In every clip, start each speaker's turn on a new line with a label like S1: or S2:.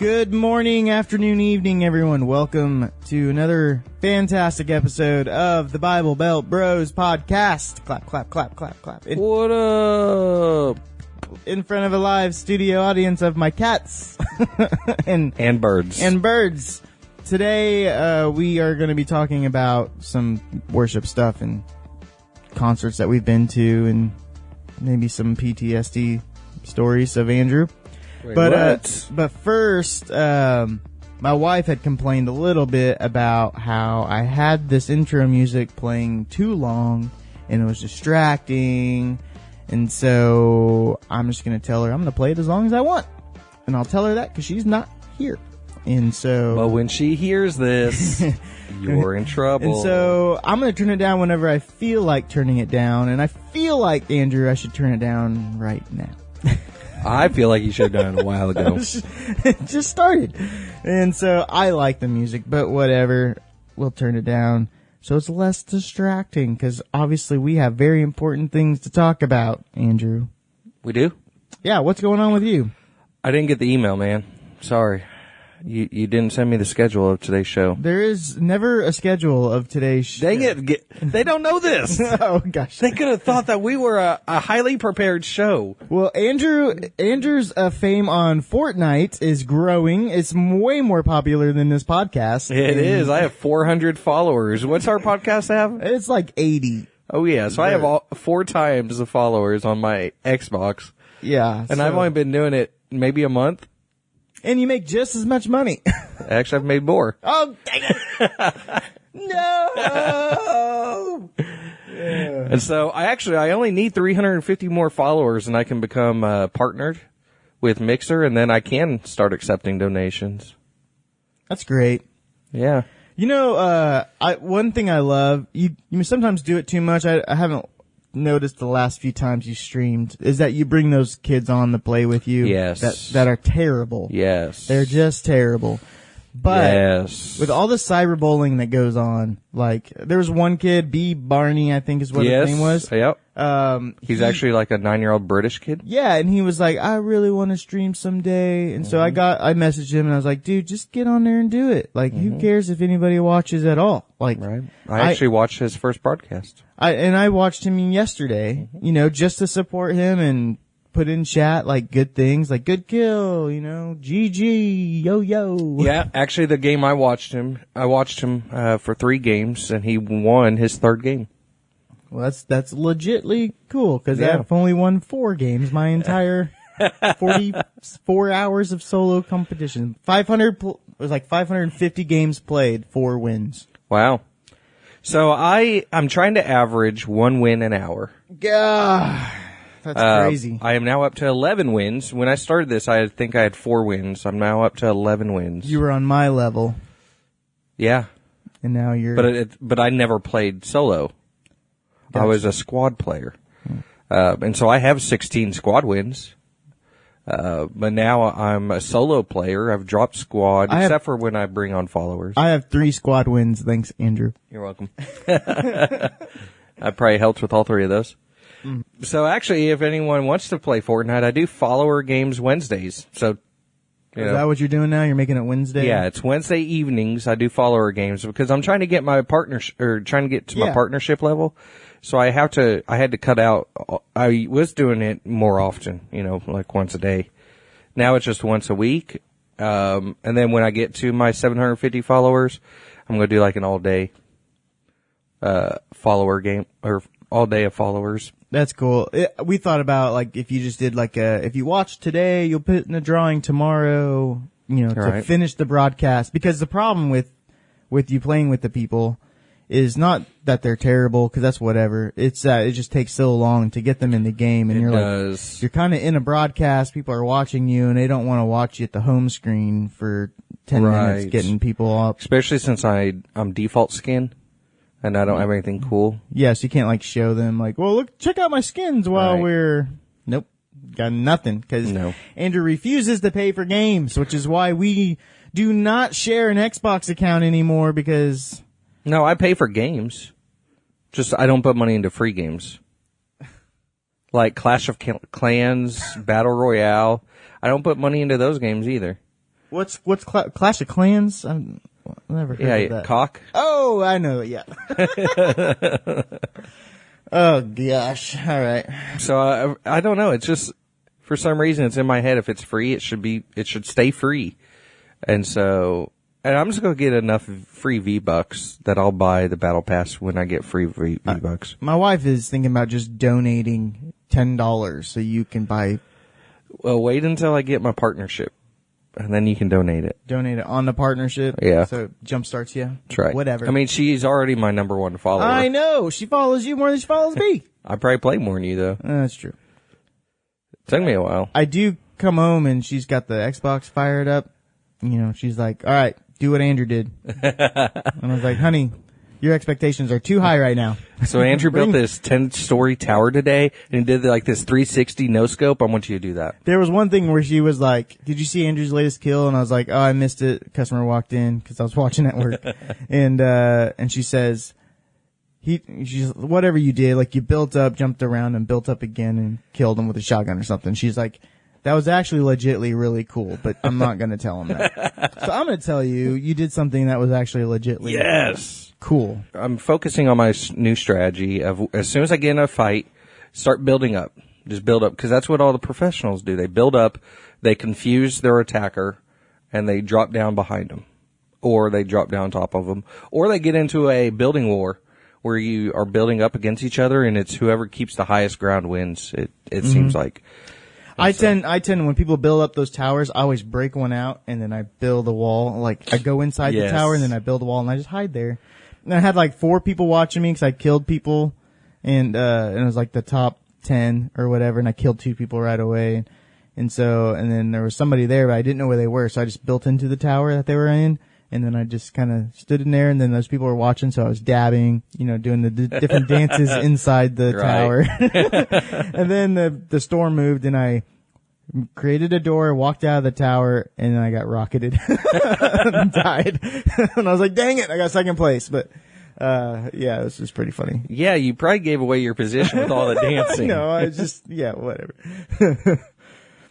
S1: Good morning, afternoon, evening, everyone. Welcome to another fantastic episode of the Bible Belt Bros podcast. Clap, clap, clap, clap, clap.
S2: What up?
S1: In front of a live studio audience of my cats. and
S2: birds.
S1: And birds. Today, we are going to be talking about some worship stuff and concerts that we've been to and maybe some PTSD stories of Andrew.
S2: Wait,
S1: But first, my wife had complained a little bit about how I had this intro music playing too long and it was distracting. And so I'm just going to tell her I'm going to play it as long as I want. And I'll tell her that because she's not here. And so...
S2: But when she hears this, you're in trouble.
S1: And so I'm going to turn it down whenever I feel like turning it down. And I feel like, Andrew, I should turn it down right now.
S2: I feel like you should have done it a while ago.
S1: It just started. And so I like the music, but whatever. We'll turn it down so it's less distracting because obviously we have very important things to talk about, Andrew.
S2: We do?
S1: Yeah, what's going on with you?
S2: I didn't get the email, man. Sorry. You didn't send me the schedule of today's show.
S1: There is never a schedule of today's show.
S2: Dang it. They don't know this.
S1: Oh, gosh.
S2: They could have thought that we were a highly prepared show.
S1: Well, Andrew's fame on Fortnite is growing. It's way more popular than this podcast.
S2: It is. I have 400 followers. What's our podcast have?
S1: It's like 80.
S2: Oh, yeah. So I have 4 times the followers on my Xbox.
S1: Yeah.
S2: And I've only been doing it maybe a month.
S1: And you make just as much money.
S2: Actually, I've made more.
S1: Oh, dang it. No. Yeah.
S2: And so I only need 350 more followers and I can become partnered with Mixer and then I can start accepting donations.
S1: That's great.
S2: Yeah.
S1: You know, one thing I love, you sometimes do it too much. I haven't noticed the last few times you streamed is that you bring those kids on to play with you.
S2: Yes.
S1: That are terrible.
S2: Yes.
S1: They're just terrible. But
S2: yes.
S1: With all the cyberbullying that goes on, like there was one kid, B. Barney, I think is what his name was.
S2: Yep. He's actually like a 9-year-old British kid.
S1: Yeah, and he was like, I really want to stream someday. And so I messaged him and I was like, dude, just get on there and do it. Like, who cares if anybody watches at all? Like,
S2: right. I actually watched his first broadcast.
S1: I watched him yesterday, just to support him and put in chat, like, good things, like, good kill, GG, yo.
S2: Yeah, actually the game I watched him for 3 games and he won his 3rd game.
S1: Well, that's legitly cool because I've only won 4 games my entire 44 hours of solo competition. 550 games played, 4 wins.
S2: Wow. So I'm trying to average 1 win an hour.
S1: Gah, that's crazy.
S2: I am now up to 11 wins. When I started this, I think I had 4 wins. I'm now up to 11 wins.
S1: You were on my level.
S2: Yeah.
S1: And now you're...
S2: But I never played solo. Gotcha. I was a squad player. And so I have 16 squad wins. But now I'm a solo player. I've dropped squad, except for when I bring on followers.
S1: I have 3 squad wins. Thanks, Andrew.
S2: You're welcome. I probably helped with all 3 of those. So actually, if anyone wants to play Fortnite, I do follower games Wednesdays. So,
S1: Is that what you're doing now? You're making it Wednesday?
S2: Yeah, it's Wednesday evenings. I do follower games because I'm trying to get my partnership level. So I had to cut out. I was doing it more often, like once a day. Now it's just once a week. And then when I get to my 750 followers, I'm going to do like an all day, follower game or all day of followers.
S1: That's cool. We thought about like if you just did like if you watch today, you'll put it in a drawing tomorrow, to finish the broadcast. Because the problem with you playing with the people is not that they're terrible, because that's whatever. It's it just takes so long to get them in the game, and you're kind of in a broadcast. People are watching you, and they don't want to watch you at the home screen for 10 minutes, getting people up.
S2: Especially since I'm default skin, and I don't have anything cool.
S1: Yeah, so you can't like show them like, well, look, check out my skins while we're. Nope, got nothing, because Andrew refuses to pay for games, which is why we do not share an Xbox account anymore, because.
S2: No, I pay for games. Just, I don't put money into free games. Like Clash of Clans, Battle Royale. I don't put money into those games either.
S1: What's Clash of Clans? I've never heard of that.
S2: Cock.
S1: Oh, I know. Yeah. Oh gosh. All right.
S2: So I don't know. It's just for some reason it's in my head. If it's free, it should stay free. And I'm just gonna get enough free V-Bucks that I'll buy the Battle Pass when I get free V-Bucks.
S1: My wife is thinking about just donating $10 so you can buy.
S2: Well, wait until I get my partnership, and then you can donate it.
S1: Donate it on the partnership?
S2: Yeah.
S1: So it jumpstarts you?
S2: That's right.
S1: Whatever.
S2: I mean, she's already my number one follower.
S1: I know. She follows you more than she follows me.
S2: I probably play more than you, though.
S1: That's true.
S2: It took me a while.
S1: I do come home and she's got the Xbox fired up. You know, she's like, all right, do what Andrew did. And I was like, honey, your expectations are too high right now.
S2: So Andrew built this 10-story tower today and did like this 360 no scope. I want you to do that.
S1: There was one thing where she was like, did you see Andrew's latest kill? And I was like, oh, I missed it. Customer walked in because I was watching at work. And she says, she's whatever you did, like you built up, jumped around and built up again and killed him with a shotgun or something. She's like, that was actually legitly really cool, but I'm not going to tell him that. So I'm going to tell you, you did something that was actually legitly cool.
S2: I'm focusing on my new strategy of as soon as I get in a fight, start building up. Just build up, because that's what all the professionals do. They build up, they confuse their attacker, and they drop down behind them. Or they drop down on top of them. Or they get into a building war where you are building up against each other, and it's whoever keeps the highest ground wins, it seems like.
S1: I tend when people build up those towers, I always break one out and then I build a wall. Like I go inside the tower and then I build a wall and I just hide there. And I had like 4 people watching me because I killed people, and it was like the top 10 or whatever, and I killed 2 people right away. And then there was somebody there, but I didn't know where they were, so I just built into the tower that they were in. And then I just kind of stood in there, and then those people were watching, so I was dabbing, doing the different dances inside the tower. And then the storm moved, and I created a door, walked out of the tower, and then I got rocketed and died. And I was like, dang it, I got second place. But, it was just pretty funny.
S2: Yeah, you probably gave away your position with all the dancing.
S1: No, I just, whatever.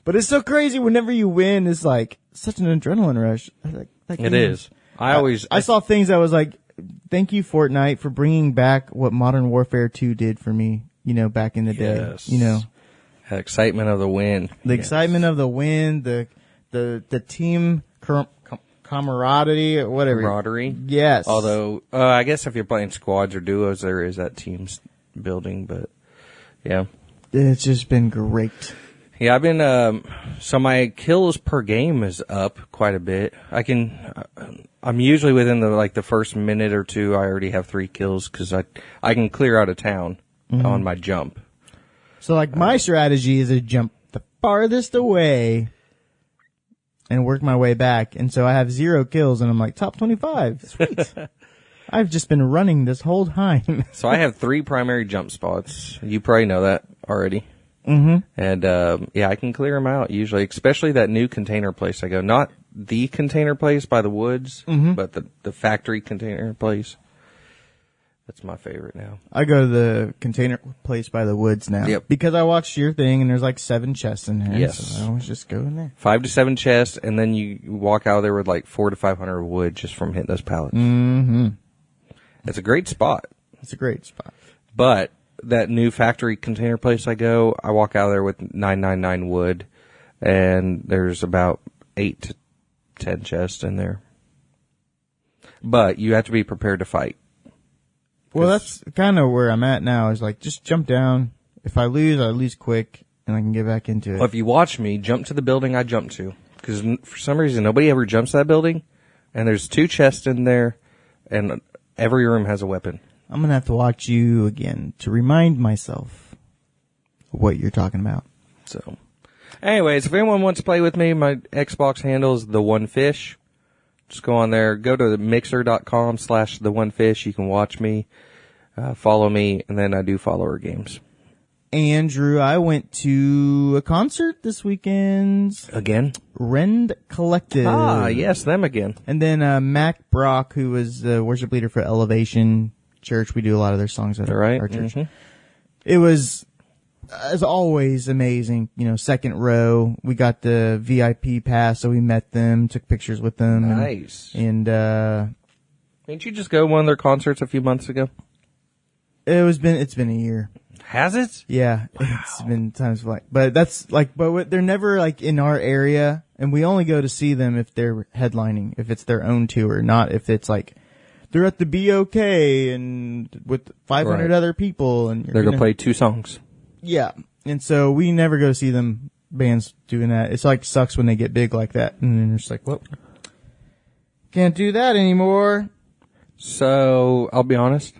S1: But it's so crazy whenever you win, it's like such an adrenaline rush.
S2: It is. I
S1: saw things that was like, thank you, Fortnite, for bringing back what Modern Warfare 2 did for me, back in the day.
S2: That excitement of the win.
S1: The excitement of the win, the team camaraderie, or whatever.
S2: Camaraderie.
S1: Yes.
S2: Although, I guess if you're playing squads or duos, there is that team's building, but yeah.
S1: It's just been great.
S2: Yeah, I've been, so my kills per game is up quite a bit. I'm usually within the first minute or two, I already have 3 kills because I can clear out of town on my jump.
S1: So my strategy is to jump the farthest away and work my way back. And so I have 0 kills and I'm like, top 25. Sweet. I've just been running this whole time.
S2: So I have 3 primary jump spots. You probably know that already.
S1: Mm-hmm.
S2: And, I can clear them out usually, especially that new container place I go. Not the container place by the woods, but the factory container place. That's my favorite now. I
S1: go to the container place by the woods now.
S2: Yep.
S1: Because I watched your thing and there's 7 chests in there.
S2: Yes.
S1: So I always just go in there.
S2: 5 to 7 chests, and then you walk out of there with 400 to 500 wood just from hitting those pallets.
S1: Mm-hmm.
S2: It's a great spot.
S1: It's a great spot.
S2: But that new factory container place I walk out of there with 999 wood, and there's about 8 to 10 chests in there. But you have to be prepared to fight.
S1: Well, that's kind of where I'm at now, is just jump down. If I lose quick, and I can get back into it.
S2: Well, if you watch me, jump to the building I jumped to. Because for some reason, nobody ever jumps that building, and there's 2 chests in there, and every room has a weapon.
S1: I'm going to have to watch you again to remind myself what you're talking about.
S2: So, anyways, if anyone wants to play with me, my Xbox handle is TheOneFish. Just go on there, go to mixer.com/TheOneFish. You can watch me, follow me, and then I do follower games.
S1: Andrew, I went to a concert this weekend.
S2: Again?
S1: Rend Collective.
S2: Ah, yes, them again.
S1: And then Mac Brock, who was the worship leader for Elevation Church. We do a lot of their songs at our church. Mm-hmm. It was as always, amazing. You know, second row. We got the VIP pass, so we met them, took pictures with them.
S2: Nice.
S1: And
S2: didn't you just go to one of their concerts a few months ago?
S1: it's been a year.
S2: Has it?
S1: Yeah, wow. It's been times like, but that's like, but they're never like in our area, and we only go to see them if they're headlining, if it's their own tour, not if it's like they're at the BOK and with 500 other people, and
S2: they're gonna play 2 songs.
S1: Yeah, and so we never go to see them bands doing that. It's like sucks when they get big like that, and then it's like, well, can't do that anymore.
S2: So I'll be honest,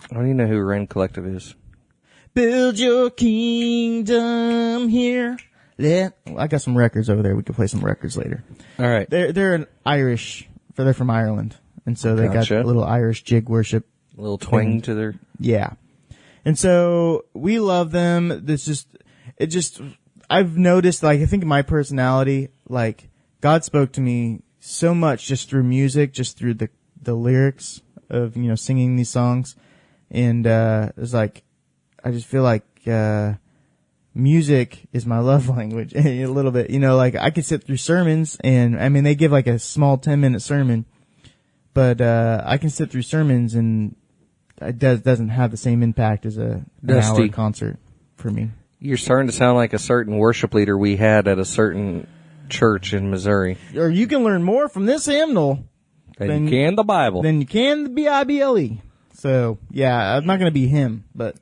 S2: I don't even know who Rain Collective is.
S1: Build your kingdom here. I got some records over there. We could play some records later.
S2: All right.
S1: They're an Irish. They're from Ireland, and so they got a little Irish jig worship,
S2: a little twang to their.
S1: Yeah, and so we love them. I've noticed, like, I think my personality, like, God spoke to me so much just through music, just through the lyrics of, you know, singing these songs, and it's like, I just feel like music is my love language a little bit. You know, like I could sit through sermons, and I mean they give like a small 10-minute sermon, but I can sit through sermons and it doesn't have the same impact as an hour concert for me. You're
S2: starting to sound like a certain worship leader we had at a certain church in Missouri.
S1: Or you can learn more from this hymnal
S2: than you can the Bible.
S1: Than you can the Bible. So yeah, I'm not going to be him, but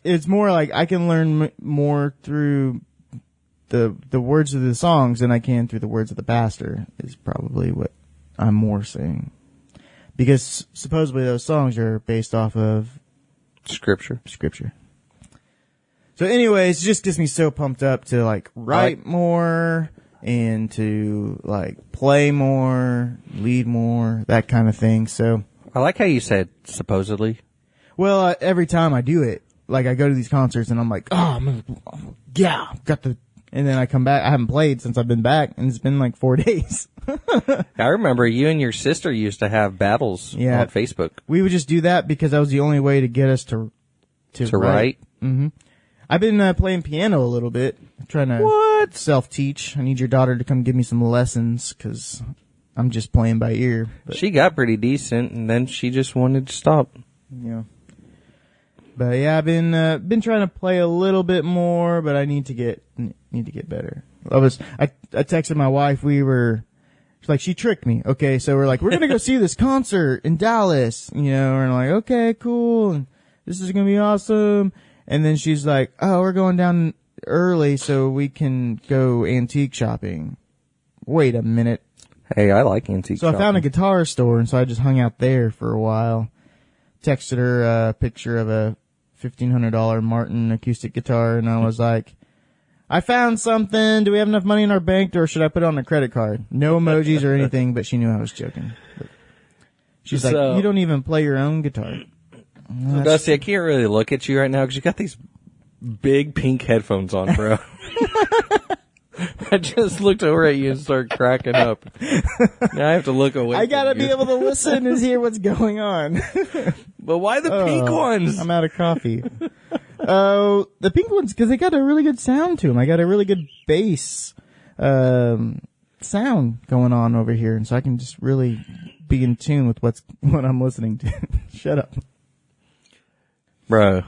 S1: it's more like I can learn more through the words of the songs than I can through the words of the pastor, is probably what I'm more saying. Because supposedly those songs are based off of
S2: Scripture.
S1: So anyways, it just gets me so pumped up to like write more and to like play more, lead more, that kind of thing. So
S2: I like how you said supposedly.
S1: Well, every time I do it, like I go to these concerts and I'm like, and then I come back. I haven't played since I've been back, and it's been like 4 days.
S2: I remember you and your sister used to have battles on Facebook.
S1: We would just do that because that was the only way to get us to write. Mm-hmm. I've been playing piano a little bit, trying to self-teach. I need your daughter to come give me some lessons because I'm just playing by ear. But
S2: she got pretty decent, and then she just wanted to stop.
S1: Yeah. But yeah, I've been trying to play a little bit more, but I need to get better. I texted my wife. She's like, she tricked me. Okay, so we're like, we're gonna go see this concert in Dallas, you know, and I'm like, okay, cool, and this is gonna be awesome. And then she's like, oh, we're going down early so we can go antique shopping. Wait a minute.
S2: Hey, I like antique shopping.
S1: So I found a guitar store, and so I just hung out there for a while. Texted her a picture of a $1,500 Martin acoustic guitar, and I was like, I found something. Do we have enough money in our bank, or should I put it on a credit card? No emojis or anything, but she knew I was joking. But she's like, you don't even play your own guitar.
S2: So Dusty, I can't really look at you right now because you got these big pink headphones on, bro. I just looked over at you and started cracking up. Now I have to look away.
S1: I gotta be able to listen and hear what's going on.
S2: But why the pink ones?
S1: I'm out of coffee. The pink ones, because they got a really good sound to them. I got a really good bass sound going on over here, and so I can just really be in tune with what I'm listening to. Shut up.
S2: Bro,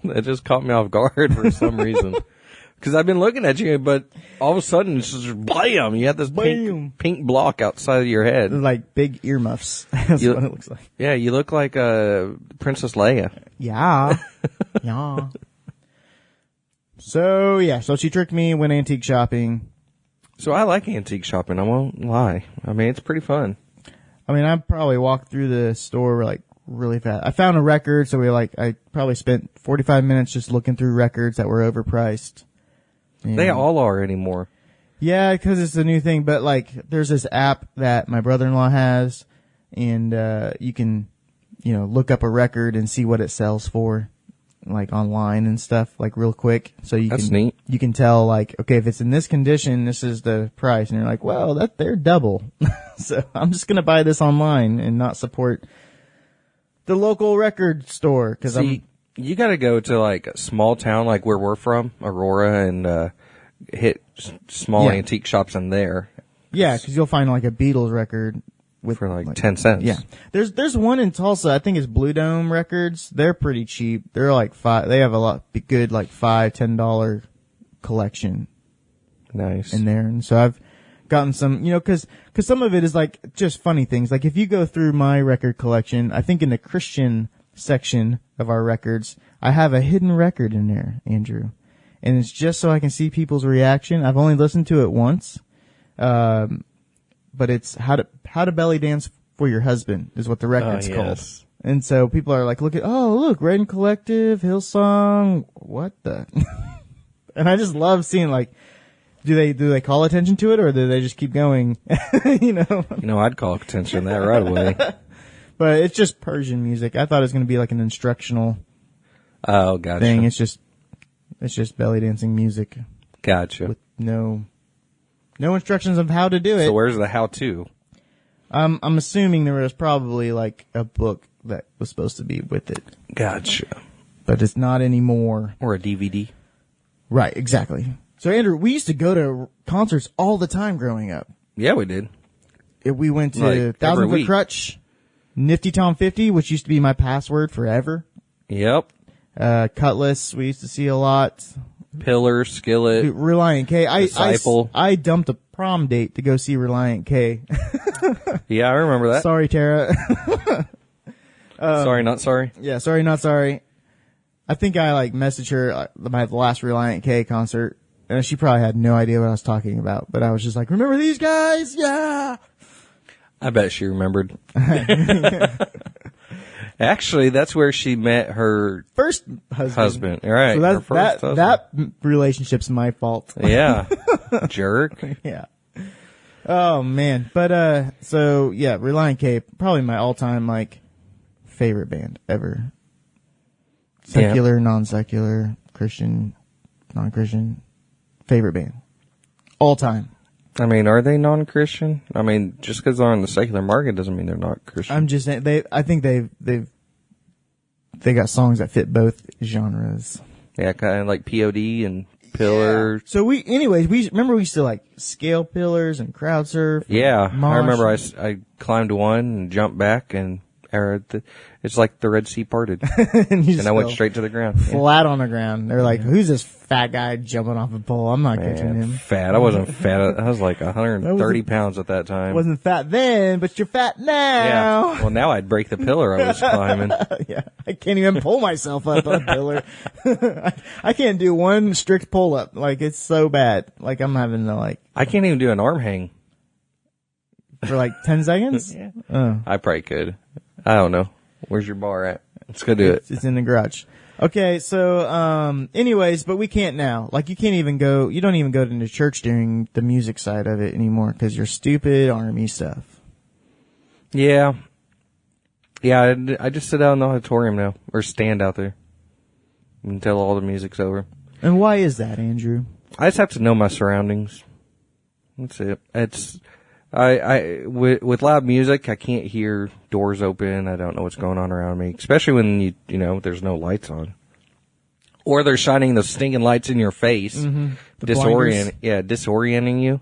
S2: that just caught me off guard for some reason. Because I've been looking at you, but all of a sudden, it's just blam! You have this pink block outside of your head.
S1: Like big earmuffs. That's what it looks like.
S2: Yeah, you look like Princess Leia.
S1: Yeah. Yeah. So she tricked me, went antique shopping.
S2: So I like antique shopping, I won't lie. I mean, it's pretty fun.
S1: I mean, I probably walked through the store like really fast. I found a record, so I probably spent 45 minutes just looking through records that were overpriced. And
S2: they all are anymore.
S1: Yeah, because it's a new thing. But like, there's this app that my brother-in-law has, and you can, look up a record and see what it sells for, like online and stuff, like real quick. So
S2: That's neat.
S1: You can tell, like, okay, if it's in this condition, this is the price, and you're like, well, they're double. So I'm just gonna buy this online and not support the local record store because
S2: You got to go to like a small town, like where we're from, Aurora, and hit small antique shops in there.
S1: Yeah, because you'll find like a Beatles record
S2: for like 10 cents.
S1: Yeah, there's one in Tulsa. I think it's Blue Dome Records. They're pretty cheap. They're like They have a lot good like $5-10 collection.
S2: Nice
S1: in there, and so I've gotten some, because some of it is like just funny things. Like if you go through my record collection, I think in the Christian section of our records, I have a hidden record in there, Andrew, and it's just so I can see people's reaction. I've only listened to it once, but it's how to belly dance for your husband is what the record's called. And so people are like, look, Red Collective, Hillsong, what the? And I just love seeing like, do they call attention to it, or do they just keep going?
S2: I'd call attention to that right away.
S1: But it's just Persian music. I thought it was going to be like an instructional
S2: gotcha.
S1: thing. It's just belly dancing music.
S2: Gotcha.
S1: With no instructions of how to do it.
S2: So where's the how-to?
S1: I'm assuming there was probably like a book that was supposed to be with it.
S2: Gotcha.
S1: But it's not anymore.
S2: Or a DVD.
S1: Right, exactly. So, Andrew, we used to go to concerts all the time growing up.
S2: Yeah, we did.
S1: We went to Thousand Foot Crutch, Nifty Tom 50, which used to be my password forever.
S2: Yep.
S1: Cutlass, we used to see a lot.
S2: Pillar, Skillet.
S1: Reliant K.
S2: Disciple.
S1: I dumped a prom date to go see Reliant K.
S2: Yeah, I remember that.
S1: Sorry, Tara.
S2: Sorry, not sorry.
S1: Yeah, sorry, not sorry. I think I messaged her about the last Reliant K concert. And she probably had no idea what I was talking about, but I was just like, remember these guys? Yeah.
S2: I bet she remembered. Actually, that's where she met her
S1: first husband.
S2: All right.
S1: So that relationship's my fault.
S2: Yeah. Jerk.
S1: Yeah. Oh man. But, so yeah, Reliant K, probably my all-time, favorite band ever. Secular, non-secular, Christian, non-Christian. Favorite band. All time.
S2: I mean, are they non-Christian? I mean, just because they're on the secular market doesn't mean they're not Christian.
S1: I'm just saying, I think they got songs that fit both genres.
S2: Yeah, kind of like POD and Pillar.
S1: Yeah. So we used to scale pillars and crowd surf.
S2: Yeah.
S1: Mosh.
S2: I remember I climbed one and jumped back and it's like the Red Sea parted. and I went straight to the ground.
S1: Flat on the ground. They're like, who's this fat guy jumping off a pole? I'm not catching him.
S2: Fat. I wasn't fat. I was like 130 pounds at that time.
S1: Wasn't fat then, but you're fat now.
S2: Yeah. Well, now I'd break the pillar I was climbing.
S1: Yeah. I can't even pull myself up on a pillar. I can't do one strict pull up. It's so bad. I'm having to
S2: I can't even do an arm hang.
S1: For 10 seconds?
S2: Yeah.
S1: Oh.
S2: I probably could. I don't know. Where's your bar at? Let's go do it.
S1: It's in the garage. Okay, so, anyways, but we can't now. You can't even go, you don't even go to the church during the music side of it anymore because you're stupid army stuff.
S2: Yeah. Yeah, I just sit out in the auditorium now, or stand out there until all the music's over.
S1: And why is that, Andrew?
S2: I just have to know my surroundings. That's it. With loud music, I can't hear doors open. I don't know what's going on around me, especially when there's no lights on, or they're shining those stinking lights in your face, disorienting you.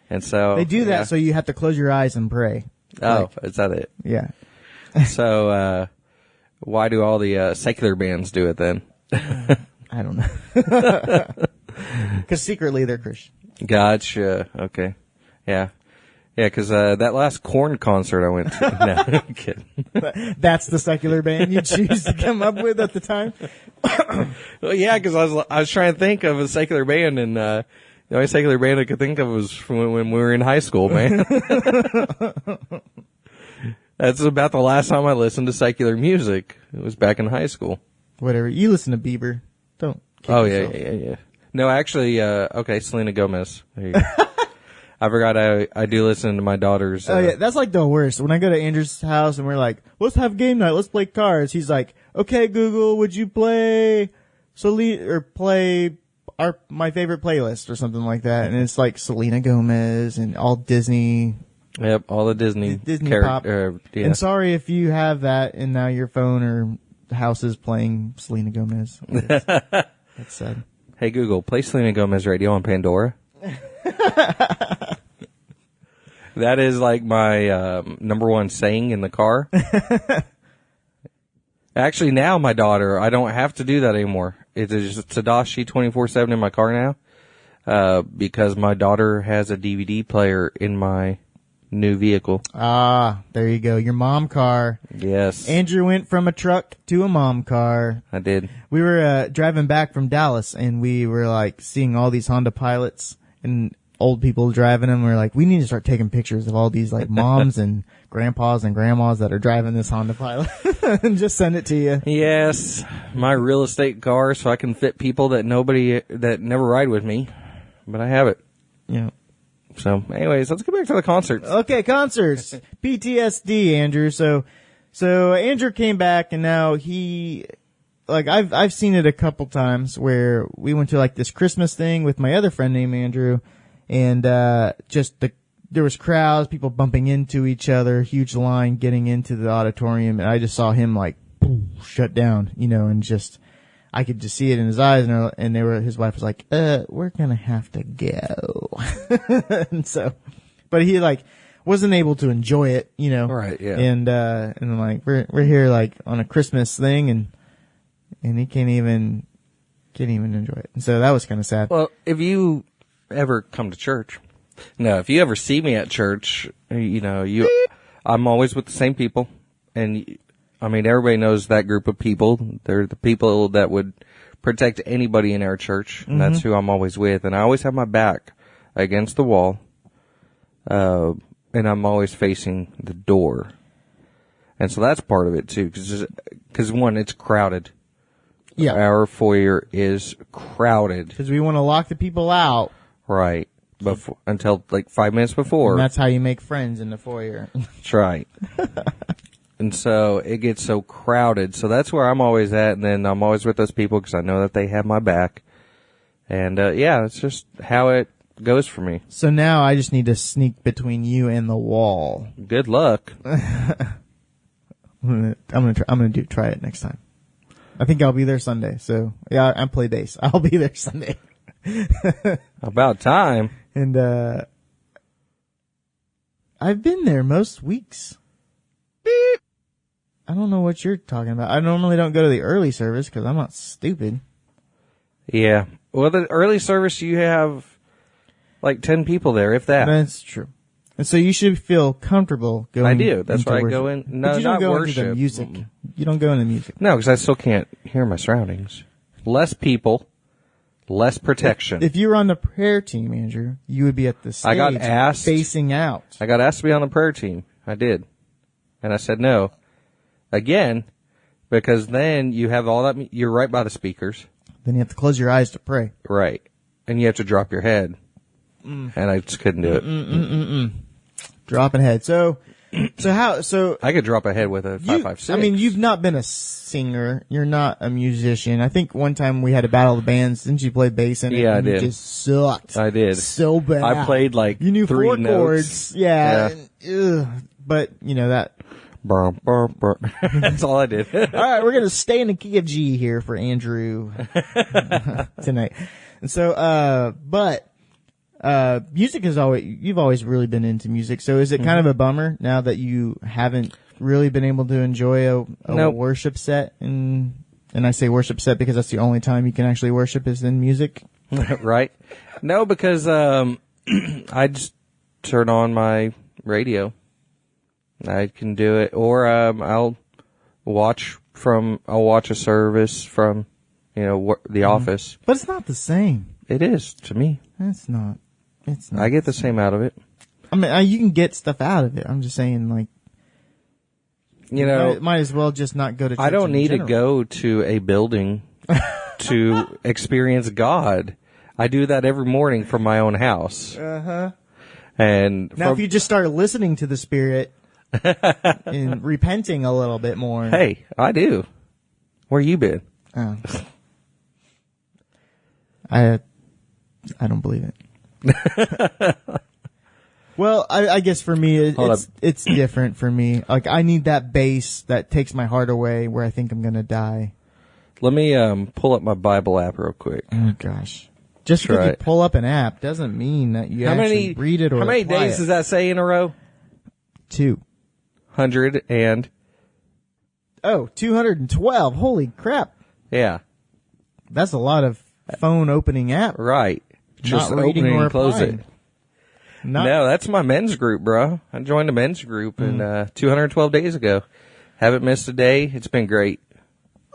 S2: And so
S1: they do that so you have to close your eyes and pray.
S2: Oh, is that it?
S1: Yeah.
S2: So, why do all the secular bands do it then?
S1: I don't know. Because secretly they're Christian.
S2: Gotcha. Okay. Yeah. Yeah, because that last Korn concert I went to. No, I'm kidding.
S1: That's the secular band you choose to come up with at the time?
S2: Well, yeah, because I was trying to think of a secular band, and the only secular band I could think of was from when we were in high school, man. That's about the last time I listened to secular music. It was back in high school.
S1: Whatever. You listen to Bieber. Don't.
S2: Oh, yeah. No, actually, okay, Selena Gomez. There you go. I forgot I do listen to my daughter's.
S1: Oh yeah, that's the worst. When I go to Andrew's house and we're like, let's have game night, let's play cards. He's like, okay, Google, would you play my favorite playlist or something like that? And it's Selena Gomez and all Disney.
S2: Yep, all the Disney
S1: pop.
S2: Yeah.
S1: And sorry if you have that and now your phone or houses playing Selena Gomez. That's sad.
S2: Hey Google, play Selena Gomez radio on Pandora. That is like my number one saying in the car. Actually, now my daughter, I don't have to do that anymore. It's just Tadashi 24/7 in my car now, because my daughter has a DVD player in my new vehicle.
S1: Ah, there you go. Your mom car.
S2: Yes.
S1: Andrew went from a truck to a mom car.
S2: I did.
S1: We were driving back from Dallas, and we were like seeing all these Honda Pilots and old people driving them. We were like, we need to start taking pictures of all these like moms and grandpas and grandmas that are driving this Honda Pilot and just send it to you.
S2: Yes, my real estate car, so I can fit people that never ride with me, but I have it.
S1: Yeah.
S2: So, anyways, let's get back to the concerts.
S1: Okay, concerts. PTSD, Andrew. So Andrew came back, and now I've seen it a couple times where we went to like this Christmas thing with my other friend named Andrew, and there was crowds, people bumping into each other, huge line getting into the auditorium, and I just saw him like shut down, and just I could just see it in his eyes, and his wife was like, we're gonna have to go. And so, but he like wasn't able to enjoy it,
S2: Right, yeah.
S1: And like, we're here like on a Christmas thing, and he can't even enjoy it. And so that was kind of sad.
S2: Well, if you ever come to church, if you ever see me at church, I'm always with the same people, and everybody knows that group of people. They're the people that would protect anybody in our church, and that's who I'm always with. And I always have my back against the wall, and I'm always facing the door. And so that's part of it, too, because one, it's crowded.
S1: Yeah.
S2: Our foyer is crowded.
S1: Because we want to lock the people out.
S2: Right. Until like 5 minutes before.
S1: And that's how you make friends in the foyer.
S2: That's right. And so it gets so crowded. So that's where I'm always at. And then I'm always with those people because I know that they have my back. And it's just how it goes for me.
S1: So now I just need to sneak between you and the wall.
S2: Good luck.
S1: I'm gonna try it next time. I think I'll be there Sunday. So yeah, I play bass. I'll be there Sunday.
S2: About time.
S1: And I've been there most weeks. Beep. I don't know what you're talking about. I normally don't go to the early service because I'm not stupid.
S2: Yeah. Well, the early service, you have like 10 people there, if that.
S1: That's true. And so you should feel comfortable going.
S2: I do. That's why I
S1: worship.
S2: go in. No,
S1: but you don't
S2: not
S1: go
S2: worship.
S1: into the music. You don't go into music.
S2: No, because I still can't hear my surroundings. Less people, less protection.
S1: If you were on the prayer team, Andrew, you would be at the stage.
S2: I got asked,
S1: facing out.
S2: I got asked to be on the prayer team. I did. And I said no. Again, because then you have all that, you're right by the speakers.
S1: Then you have to close your eyes to pray.
S2: Right. And you have to drop your head. And I just couldn't do it.
S1: Dropping head. So
S2: I could drop a head with a 5.56.
S1: I mean, you've not been a singer. You're not a musician. I think one time we had a battle of the bands. Didn't you play bass in it?
S2: Yeah, I did.
S1: You just sucked.
S2: I did.
S1: So bad.
S2: I played like
S1: you knew
S2: 3
S1: 4
S2: notes.
S1: chords. Yeah. But that.
S2: That's all I did.
S1: All right, we're gonna stay in the key of G here for Andrew tonight. And so, music is you've always really been into music. So is it kind of a bummer now that you haven't really been able to enjoy a worship set? And I say worship set because that's the only time you can actually worship is in music.
S2: Right. No, because, I just turn on my radio. I can do it. Or, I'll watch a service from, the office.
S1: But it's not the same.
S2: It is to me.
S1: It's not.
S2: I get the same out of it.
S1: I mean, you can get stuff out of it. I'm just saying, like, might as well just not go to church.
S2: I don't need to go to a building to experience God. I do that every morning from my own house.
S1: Uh-huh.
S2: And
S1: now if you just start listening to the Spirit and repenting a little bit more.
S2: Hey, I do. Where you been?
S1: Oh. I don't believe it. Well, I guess for me, it's different for me. Like, I need that bass that takes my heart away where I think I'm going to die.
S2: Let me pull up my Bible app real quick.
S1: Oh, gosh. Just because you pull up an app doesn't mean that you actually read it or
S2: How many
S1: apply
S2: days
S1: it.
S2: does that say in a row?
S1: 200
S2: and...
S1: Oh, 212. Holy crap.
S2: Yeah.
S1: That's a lot of phone opening app.
S2: Right. Just
S1: Not reading
S2: opening
S1: or
S2: and close
S1: applying.
S2: it. No, that's my men's group, bro. I joined a men's group in 212 days ago. Haven't missed a day. It's been great.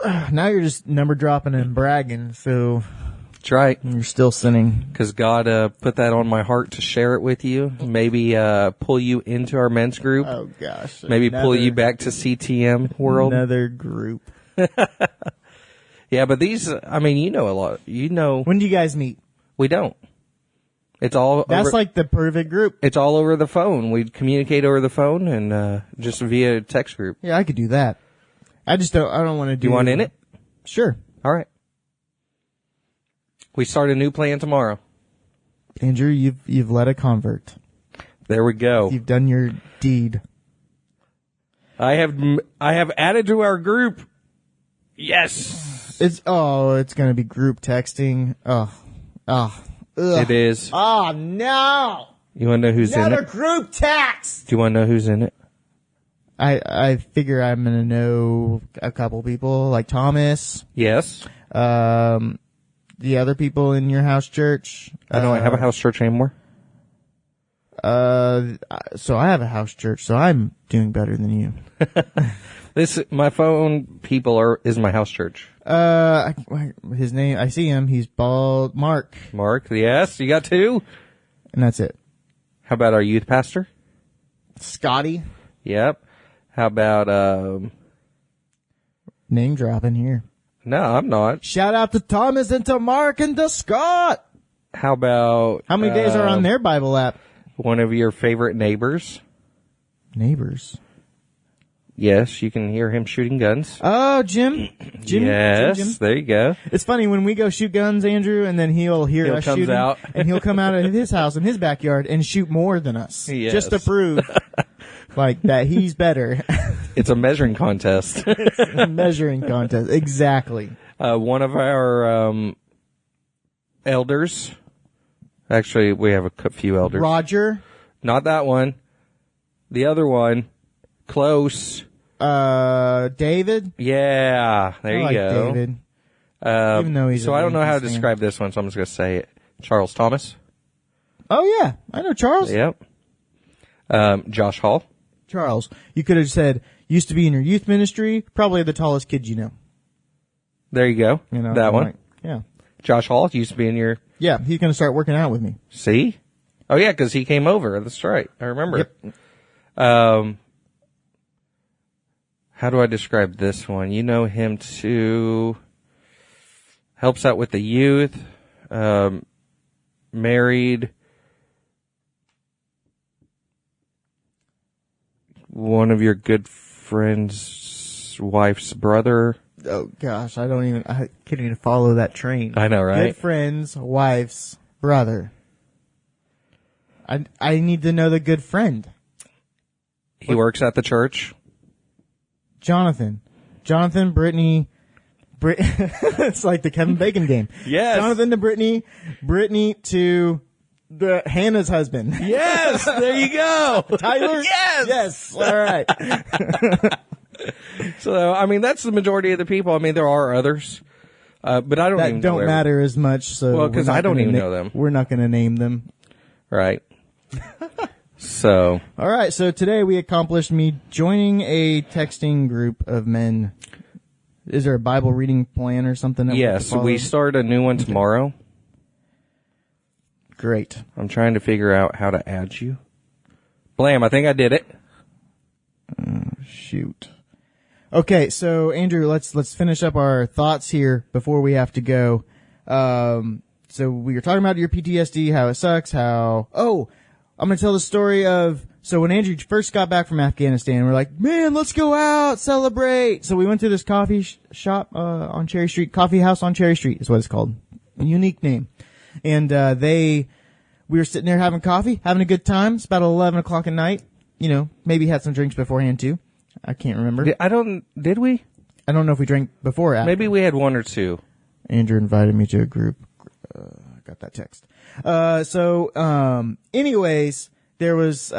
S1: Now you're just number dropping and bragging, so
S2: That's right.
S1: you're still sinning.
S2: Because God put that on my heart to share it with you. Maybe pull you into our men's group.
S1: Oh, gosh.
S2: Maybe pull you back to CTM world.
S1: Another group.
S2: Yeah, but these, I mean, you know a lot. You know.
S1: When do you guys meet?
S2: We don't. It's all
S1: That's
S2: over,
S1: like the perfect group.
S2: it's all over the phone. We communicate over the phone and just via text group.
S1: Yeah, I could do that. I don't want to do...
S2: Do you want in it?
S1: Sure.
S2: All right. We start a new plan tomorrow.
S1: Andrew, you've led a convert.
S2: There we go.
S1: You've done your deed.
S2: I have added to our group. Yes.
S1: It's going to be group texting. Ugh.
S2: It is.
S1: Oh, no.
S2: You want to know who's in
S1: Another
S2: it?
S1: group text.
S2: Do you want to know who's in it?
S1: I figure I'm going to know a couple people, like Thomas.
S2: Yes.
S1: The other people in your house church.
S2: I don't have a house church anymore.
S1: So I have a house church, so I'm doing better than you.
S2: My phone people is my house church.
S1: His name, I see him. He's bald. Mark.
S2: Mark, yes, you got two.
S1: And that's it.
S2: How about our youth pastor?
S1: Scotty.
S2: Yep. How about
S1: Name dropping here.
S2: No, I'm not.
S1: Shout out to Thomas and to Mark and to Scott.
S2: How about
S1: How many days are on their Bible app?
S2: one of your favorite neighbors?
S1: Neighbors.
S2: Yes, you can hear him shooting guns.
S1: Oh, Jim.
S2: Yes,
S1: Jim.
S2: there you go.
S1: It's funny when we go shoot guns, Andrew, and then he'll hear us
S2: comes
S1: shooting,
S2: out.
S1: and he'll come out of his house in his backyard and shoot more than us,
S2: Yes.
S1: just to prove like that he's better.
S2: It's a measuring contest.
S1: A measuring contest, exactly.
S2: One of our elders. Actually, we have a few elders.
S1: Roger.
S2: Not that one. The other one. Close.
S1: David.
S2: Yeah, there
S1: I
S2: you
S1: like
S2: go.
S1: David. Even though he's
S2: so
S1: a
S2: I don't know how to
S1: Yankees fan.
S2: describe this one, so I'm just going to say it. Charles Thomas.
S1: Oh yeah, I know Charles.
S2: Yep. Josh Hall.
S1: Charles. You could have said used to be in your youth ministry. Probably the tallest kid you know.
S2: There you go.
S1: You know
S2: that one.
S1: like, yeah.
S2: Josh Hall used to be in your...
S1: Yeah, he's gonna start working out with me.
S2: See? Oh yeah, because he came over. That's right. I remember.
S1: Yep.
S2: How do I describe this one? You know him too. Helps out with the youth. Married. One of your good friend's wife's brother.
S1: Oh gosh, I can't even follow that train.
S2: I know, right?
S1: Good friend's wife's brother. I need to know the good friend.
S2: He works at the church.
S1: Jonathan, Brittany, it's like the Kevin Bacon game.
S2: Yes.
S1: Jonathan to Brittany to Hannah's husband.
S2: Yes, there you go.
S1: Tyler?
S2: Yes.
S1: Yes. All right.
S2: So, I mean, that's the majority of the people. I mean, there are others. But I don't even
S1: That
S2: know
S1: don't matter as much. So
S2: Well, 'cause
S1: we're not
S2: I don't
S1: gonna
S2: even know them.
S1: We're not going to name them.
S2: Right. So,
S1: All right. So today we accomplished me joining a texting group of men. Is there a Bible reading plan or something? That
S2: yes,
S1: have to
S2: we
S1: follow?
S2: start a new one tomorrow.
S1: Great.
S2: I'm trying to figure out how to add you. Blam, I think I did it.
S1: Shoot. Okay, so Andrew, let's finish up our thoughts here before we have to go. So we were talking about your PTSD, how it sucks, I'm going to tell the story of, so when Andrew first got back from Afghanistan, we're like, man, let's go out, celebrate. So we went to this coffee shop, on Cherry Street, Coffee House on Cherry Street is what it's called. A unique name. And, we were sitting there having coffee, having a good time. It's about 11 o'clock at night. You know, maybe had some drinks beforehand too. I can't remember.
S2: Did we?
S1: I don't know if we drank before or after.
S2: Maybe we had one or two.
S1: Andrew invited me to a group. I got that text. Anyways, there was,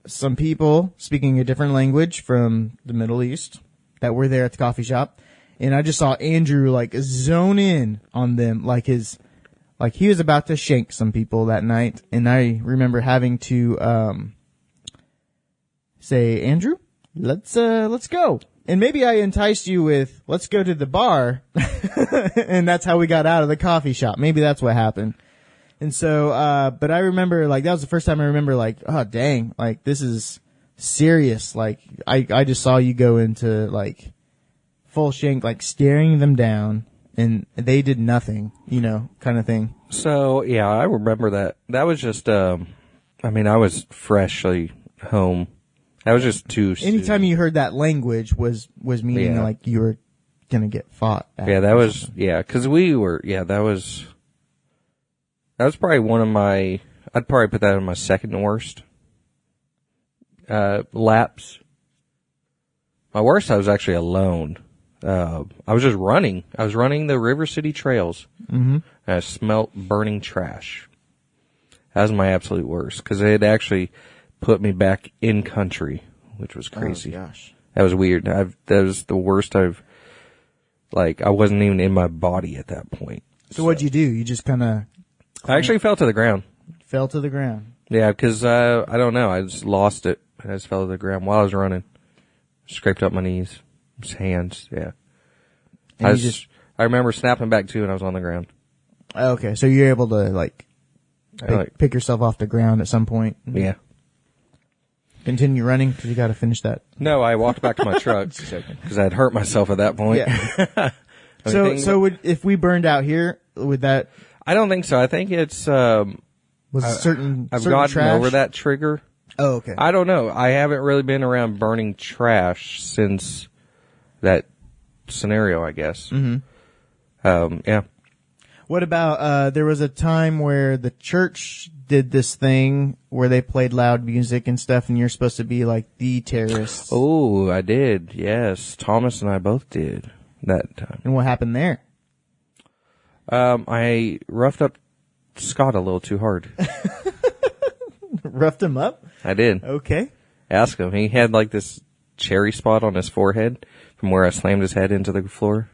S1: some people speaking a different language from the Middle East that were there at the coffee shop. And I just saw Andrew like zone in on them like he was about to shank some people that night. And I remember having to, say, Andrew, let's go. And maybe I enticed you with, let's go to the bar. And that's how we got out of the coffee shop. Maybe that's what happened. And so, but I remember like, that was the first time I remember like, oh dang, like this is serious. Like I just saw you go into like full shank, like staring them down and they did nothing, you know, kind of thing.
S2: So yeah, I remember that. That was just, I was freshly home. That was just too soon.
S1: Anytime you heard that language was meaning like you were gonna get fought.
S2: Yeah, that was, cause that was probably one of my, I'd probably put that in my second worst, laps. My worst, I was actually alone. I was just running. I was running the River City trails.
S1: Mm-hmm.
S2: And I smelt burning trash. That was my absolute worst, cause it had actually put me back in country, which was crazy.
S1: Oh, gosh.
S2: That was weird. That was the worst I wasn't even in my body at that point.
S1: So what'd you do? You just kind of...
S2: I actually fell to the ground.
S1: Fell to the ground.
S2: Yeah, because I don't know. I just lost it. I just fell to the ground while I was running. Scraped up my knees, just hands. Yeah.
S1: And
S2: I remember snapping back too, and I was on the ground.
S1: Okay, so you're able to pick yourself off the ground at some point.
S2: Yeah.
S1: Continue running because you got to finish that.
S2: No, I walked back to my truck because I had hurt myself at that point.
S1: Yeah. If we burned out here, would that?
S2: I don't think so. I think it's
S1: I've
S2: gotten
S1: trash?
S2: over that trigger.
S1: Oh, okay.
S2: I don't know. I haven't really been around burning trash since that scenario, I guess.
S1: Mm-hmm.
S2: Yeah.
S1: What about, there was a time where the church did this thing where they played loud music and stuff, and you're supposed to be like the terrorists.
S2: Oh, I did. Yes. Thomas and I both did that time.
S1: And what happened there?
S2: I roughed up Scott a little too hard.
S1: Roughed him up?
S2: I did.
S1: Okay.
S2: Ask him. He had like this cherry spot on his forehead from where I slammed his head into the floor.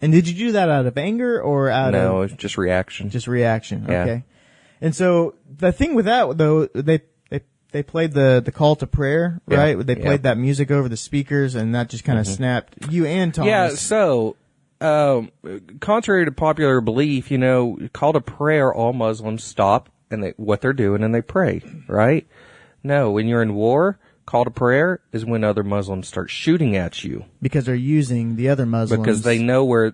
S1: And did you do that out of anger or
S2: No, it's just reaction.
S1: Just reaction.
S2: Yeah.
S1: Okay. And so the thing with that though, they played the call to prayer, right? They played that music over the speakers, and that just kind of snapped you and Thomas.
S2: Yeah. So, contrary to popular belief, call to prayer, all Muslims stop and what they're doing and they pray, right? No, when you're in war, call to prayer is when other Muslims start shooting at you.
S1: Because they're using the other Muslims.
S2: Because they know where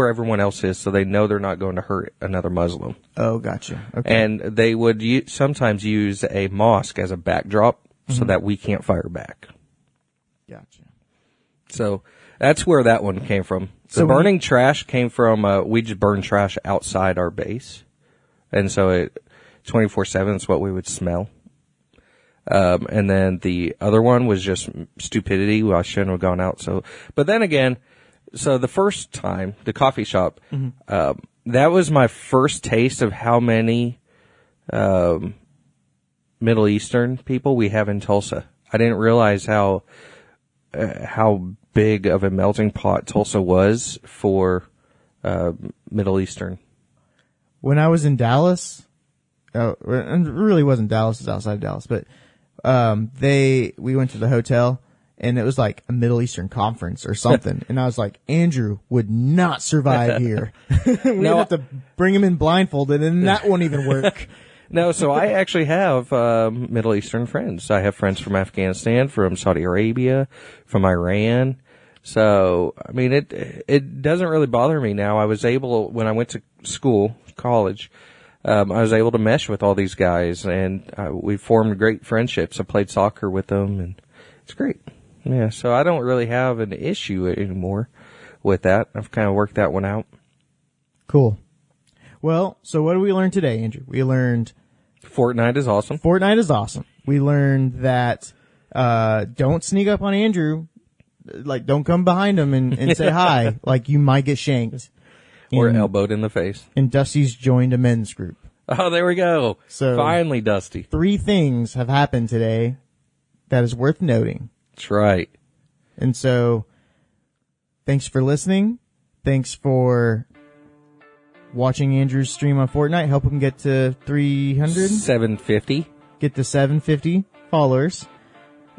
S2: everyone else is, so they know they're not going to hurt another Muslim.
S1: Oh, gotcha. Okay.
S2: And they would sometimes use a mosque as a backdrop so that we can't fire back.
S1: Gotcha.
S2: So that's where that one came from. So burning trash came from, we just burn trash outside our base. And so 24/7 is what we would smell. And then the other one was just stupidity. Well, I shouldn't have gone out. But then again, so the first time, the coffee shop, that was my first taste of how many, Middle Eastern people we have in Tulsa. I didn't realize how big of a melting pot Tulsa was for, Middle Eastern.
S1: When I was in Dallas, and it really wasn't Dallas, it's outside of Dallas, but we went to the hotel and it was like a Middle Eastern conference or something. And I was like, Andrew would not survive here. We'd have to bring him in blindfolded, and that won't even work.
S2: No, so I actually have Middle Eastern friends. I have friends from Afghanistan, from Saudi Arabia, from Iran. So, I mean, it doesn't really bother me now. I was able, when I went to college, I was able to mesh with all these guys, and we formed great friendships. I played soccer with them, and it's great. Yeah, so I don't really have an issue anymore with that. I've kind of worked that one out.
S1: Cool. Well, so what did we learn today, Andrew? We learned
S2: Fortnite is awesome.
S1: Fortnite is awesome. We learned that don't sneak up on Andrew. Like, don't come behind him and say hi. Like, you might get shanked.
S2: Or elbowed in the face.
S1: And Dusty's joined a men's group.
S2: Oh, there we go.
S1: So
S2: finally, Dusty.
S1: 3 things have happened today that is worth noting.
S2: That's right.
S1: And so, thanks for listening. Thanks for watching Andrew's stream on Fortnite. Help him get to 300?
S2: 750.
S1: Get to 750 followers.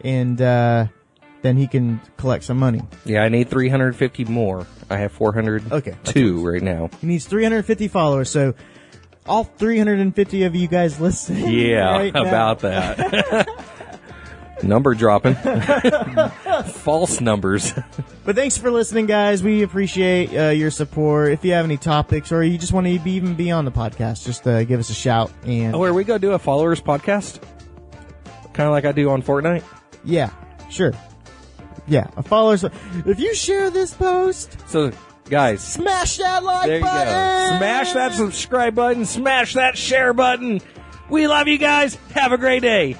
S1: And then he can collect some money.
S2: Yeah, I need 350 more. I have 402 right now.
S1: He needs 350 followers, so all 350 of you guys listening.
S2: Yeah,
S1: right now.
S2: About that. Number dropping. False numbers.
S1: But thanks for listening, guys. We appreciate your support. If you have any topics or you just want to even be on the podcast, just give us a shout. And
S2: are we going to do a followers podcast? Kind of like I do on Fortnite?
S1: Yeah, sure. Yeah, a followers. If you share this post,
S2: so guys,
S1: smash that like
S2: there you
S1: button.
S2: Go. Smash that subscribe button. Smash that share button. We love you guys. Have a great day.